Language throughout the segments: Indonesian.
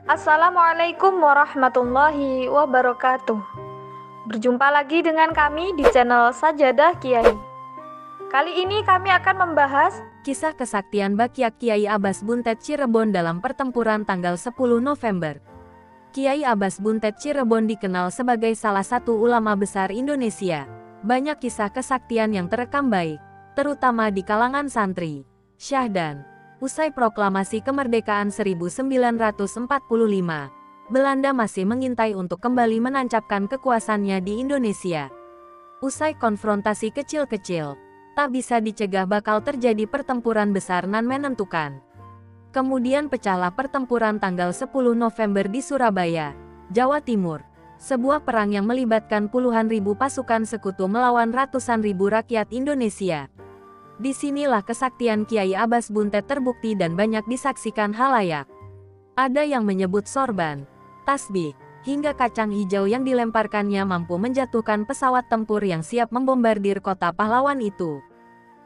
Assalamualaikum warahmatullahi wabarakatuh. Berjumpa lagi dengan kami di channel Sajadah Kiai. Kali ini kami akan membahas kisah kesaktian Bakyak Kiai Abbas Buntet Cirebon dalam pertempuran tanggal 10 November. Kiai Abbas Buntet Cirebon dikenal sebagai salah satu ulama besar Indonesia. Banyak kisah kesaktian yang terekam baik, terutama di kalangan santri. Syahdan. Usai proklamasi kemerdekaan 1945, Belanda masih mengintai untuk kembali menancapkan kekuasaannya di Indonesia. Usai konfrontasi kecil-kecil, tak bisa dicegah bakal terjadi pertempuran besar nan menentukan. Kemudian pecahlah pertempuran tanggal 10 November di Surabaya, Jawa Timur. Sebuah perang yang melibatkan puluhan ribu pasukan sekutu melawan ratusan ribu rakyat Indonesia. Disinilah kesaktian Kiai Abbas Buntet terbukti dan banyak disaksikan halayak. Ada yang menyebut sorban, tasbih, hingga kacang hijau yang dilemparkannya mampu menjatuhkan pesawat tempur yang siap membombardir kota pahlawan itu.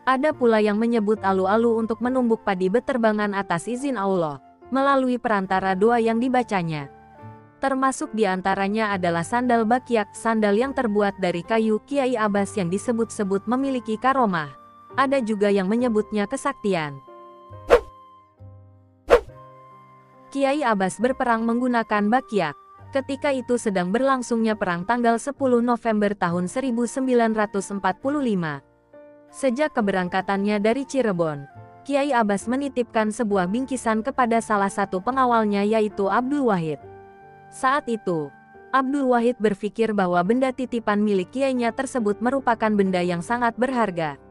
Ada pula yang menyebut alu-alu untuk menumbuk padi beterbangan atas izin Allah, melalui perantara doa yang dibacanya. Termasuk di antaranya adalah sandal Bakyak, sandal yang terbuat dari kayu Kiai Abbas yang disebut-sebut memiliki karomah. Ada juga yang menyebutnya kesaktian. Kiai Abbas berperang menggunakan Bakyak. Ketika itu sedang berlangsungnya perang tanggal 10 November tahun 1945. Sejak keberangkatannya dari Cirebon, Kiai Abbas menitipkan sebuah bingkisan kepada salah satu pengawalnya yaitu Abdul Wahid. Saat itu, Abdul Wahid berpikir bahwa benda titipan milik kiainya tersebut merupakan benda yang sangat berharga.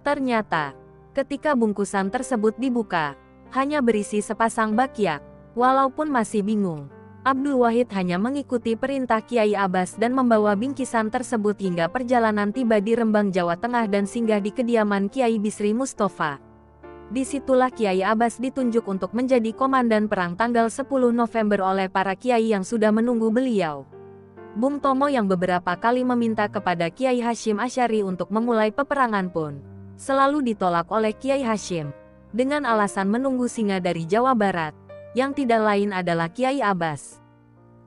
Ternyata, ketika bungkusan tersebut dibuka, hanya berisi sepasang bakyak. Walaupun masih bingung, Abdul Wahid hanya mengikuti perintah Kiai Abbas dan membawa bingkisan tersebut hingga perjalanan tiba di Rembang, Jawa Tengah dan singgah di kediaman Kiai Bisri Mustafa. Disitulah Kiai Abbas ditunjuk untuk menjadi komandan perang tanggal 10 November oleh para kiai yang sudah menunggu beliau. Bung Tomo yang beberapa kali meminta kepada Kiai Hashim Asy'ari untuk memulai peperangan pun selalu ditolak oleh Kiai Hashim, dengan alasan menunggu singa dari Jawa Barat, yang tidak lain adalah Kiai Abbas.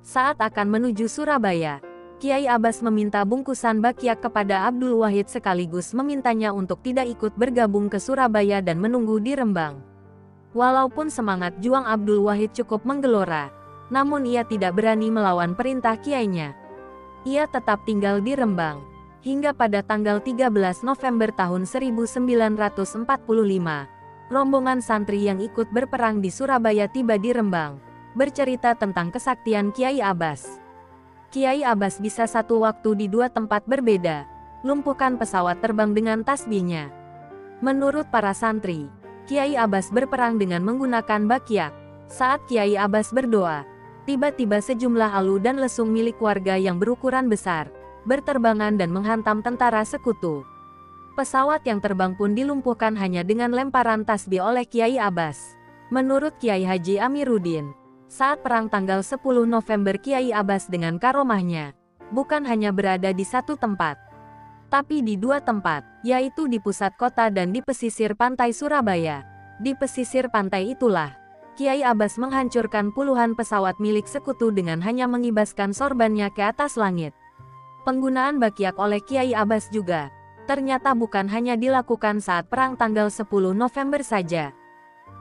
Saat akan menuju Surabaya, Kiai Abbas meminta bungkusan bakyak kepada Abdul Wahid sekaligus memintanya untuk tidak ikut bergabung ke Surabaya dan menunggu di Rembang. Walaupun semangat juang Abdul Wahid cukup menggelora, namun ia tidak berani melawan perintah kiainya. Ia tetap tinggal di Rembang. Hingga pada tanggal 13 November tahun 1945, rombongan santri yang ikut berperang di Surabaya tiba di Rembang, bercerita tentang kesaktian Kiai Abbas. Kiai Abbas bisa satu waktu di dua tempat berbeda, lumpuhkan pesawat terbang dengan tasbihnya. Menurut para santri, Kiai Abbas berperang dengan menggunakan bakyak. Saat Kiai Abbas berdoa, tiba-tiba sejumlah alu dan lesung milik warga yang berukuran besar berterbangan dan menghantam tentara sekutu. Pesawat yang terbang pun dilumpuhkan hanya dengan lemparan tasbih oleh Kiai Abbas. Menurut Kiai Haji Amiruddin, saat perang tanggal 10 November Kiai Abbas dengan karomahnya, bukan hanya berada di satu tempat, tapi di dua tempat, yaitu di pusat kota dan di pesisir pantai Surabaya. Di pesisir pantai itulah, Kiai Abbas menghancurkan puluhan pesawat milik sekutu dengan hanya mengibaskan sorbannya ke atas langit. Penggunaan bakyak oleh Kiai Abbas juga ternyata bukan hanya dilakukan saat perang tanggal 10 November saja,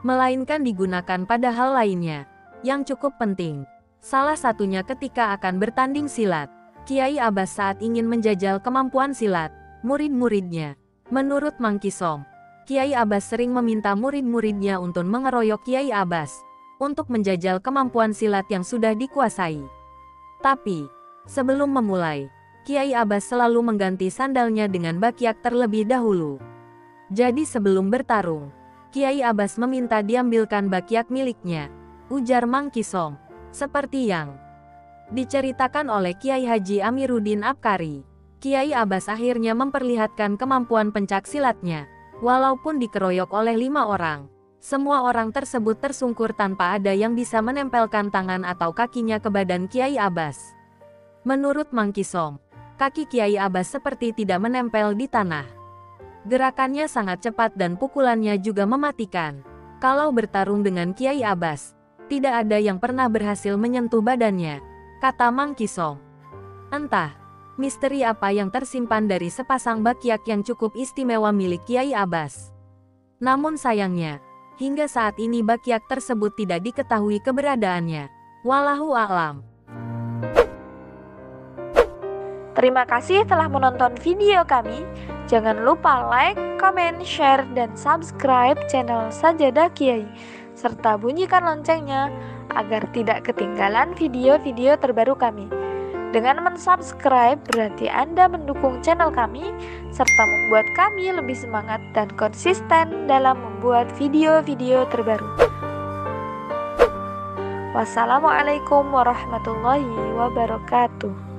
melainkan digunakan pada hal lainnya yang cukup penting. Salah satunya ketika akan bertanding silat. Kiai Abbas saat ingin menjajal kemampuan silat murid-muridnya. Menurut Mang Kisom, Kiai Abbas sering meminta murid-muridnya untuk mengeroyok Kiai Abbas untuk menjajal kemampuan silat yang sudah dikuasai. Tapi, sebelum memulai, Kiai Abbas selalu mengganti sandalnya dengan bakyak terlebih dahulu. Jadi sebelum bertarung, Kiai Abbas meminta diambilkan bakyak miliknya, ujar Mang Kisom, seperti yang diceritakan oleh Kiai Haji Amiruddin Apkari. Kiai Abbas akhirnya memperlihatkan kemampuan pencak silatnya, walaupun dikeroyok oleh 5 orang. Semua orang tersebut tersungkur tanpa ada yang bisa menempelkan tangan atau kakinya ke badan Kiai Abbas. Menurut Mang Kisom, kaki Kiai Abbas seperti tidak menempel di tanah. Gerakannya sangat cepat dan pukulannya juga mematikan. Kalau bertarung dengan Kiai Abbas, Tidak ada yang pernah berhasil menyentuh badannya, kata Mang Kisong. Entah, misteri apa yang tersimpan dari sepasang bakyak yang cukup istimewa milik Kiai Abbas. Namun sayangnya, hingga saat ini bakyak tersebut tidak diketahui keberadaannya. Wallahu a'lam. Terima kasih telah menonton video kami. Jangan lupa like, comment, share, dan subscribe channel Sajadah Kiai, serta bunyikan loncengnya agar tidak ketinggalan video-video terbaru kami. Dengan mensubscribe berarti Anda mendukung channel kami, serta membuat kami lebih semangat dan konsisten dalam membuat video-video terbaru. Wassalamualaikum warahmatullahi wabarakatuh.